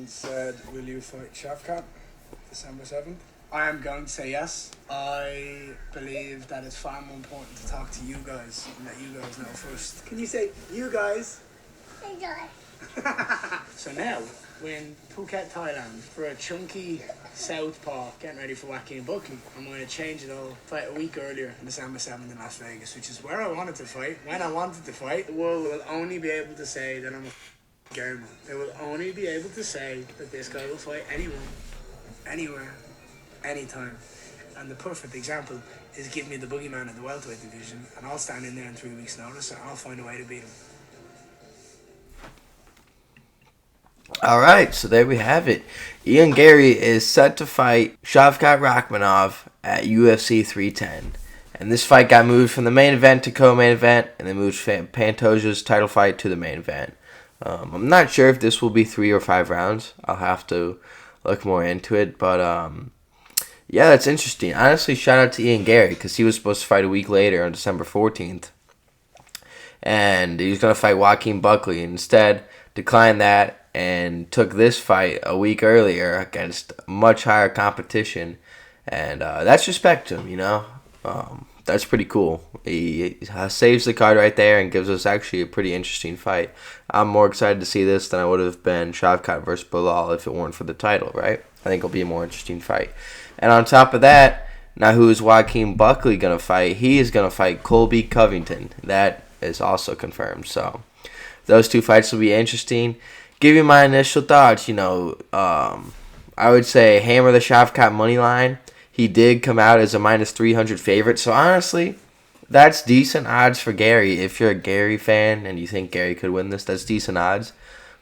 Said, will you fight Shavkat December 7th? I am going to say yes. I believe that it's far more important to talk to you guys and let you guys know first. Can you say, you guys? Hey guys. So now, we're in Phuket, Thailand for a chunky southpaw getting ready for Joaquin Buckley. I'm going to change it all. Fight a week earlier on December 7th in Las Vegas, which is where I wanted to fight, when I wanted to fight. The world will only be able to say that I'm a gamer. They will only be able to say that this guy will fight anyone, anywhere, anytime. And the perfect example is give me the boogeyman in the welterweight division, and I'll stand in there in 3 weeks' notice, and I'll find a way to beat him. All right, so there we have it. Ian Garry is set to fight Shavkat Rakhmonov at UFC 310. And this fight got moved from the main event to co-main event, and then moved Pantoja's title fight to the main event. I'm not sure if this will be 3 or 5 rounds. I'll have to look more into it. But, yeah, that's interesting. Honestly, shout out to Ian Garry, because he was supposed to fight a week later on December 14th. And he was going to fight Joaquin Buckley. Instead, declined that and took this fight a week earlier against much higher competition. And that's respect to him, you know. That's pretty cool. He saves the card right there and gives us actually a pretty interesting fight. I'm more excited to see this than I would have been Shavkat versus Bilal if it weren't for the title, right? I think it'll be a more interesting fight. And on top of that, now who is Joaquin Buckley going to fight? He is going to fight Colby Covington. That is also confirmed. So those 2 fights will be interesting. Give you my initial thoughts. I would say hammer the Shavkat money line. He did come out as a minus 300 favorite. So honestly, that's decent odds for Garry. If you're a Garry fan and you think Garry could win this, that's decent odds.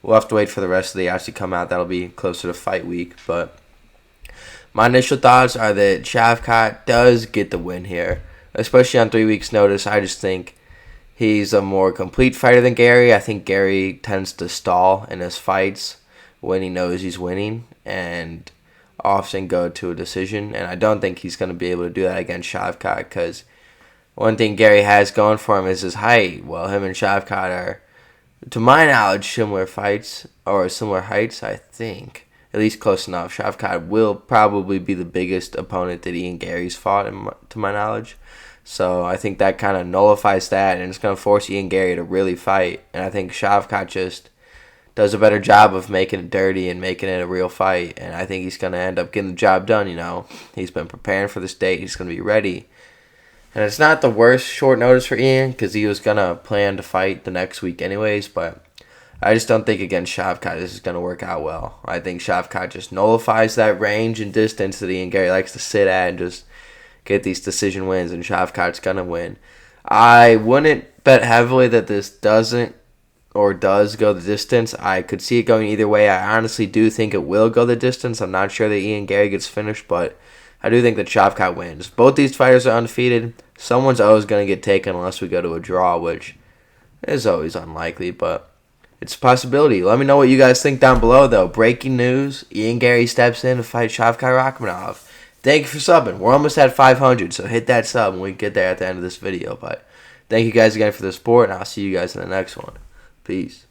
We'll have to wait for the rest of the odds to come out. That'll be closer to fight week. But my initial thoughts are that Shavkat does get the win here, especially on 3 weeks' notice. I just think he's a more complete fighter than Garry. I think Garry tends to stall in his fights when he knows he's winning and often go to a decision. And I don't think he's going to be able to do that against Shavkat, because one thing Garry has going for him is his height. Well, him and Shavkat are, to my knowledge, similar fights or similar heights, I think. At least close enough. Shavkat will probably be the biggest opponent that Ian Garry's fought, to my knowledge. So I think that kind of nullifies that, and it's going to force Ian Garry to really fight. And I think Shavkat just does a better job of making it dirty and making it a real fight. And I think he's going to end up getting the job done, He's been preparing for this date. He's going to be ready. And it's not the worst short notice for Ian, because he was going to plan to fight the next week anyways. But I just don't think against Shavkat this is going to work out well. I think Shavkat just nullifies that range and distance that Ian Garry likes to sit at and just get these decision wins, and Shavkat's going to win. I wouldn't bet heavily that this doesn't or does go the distance. I could see it going either way. I honestly do think it will go the distance. I'm not sure that Ian Garry gets finished, but I do think that Shavkat wins. Both these fighters are undefeated. Someone's always going to get taken unless we go to a draw, which is always unlikely, but it's a possibility. Let me know what you guys think down below, though. Breaking news, Ian Garry steps in to fight Shavkat Rakhmonov. Thank you for subbing. We're almost at 500, so hit that sub when we get there at the end of this video. But thank you guys again for the support, and I'll see you guys in the next one. Peace.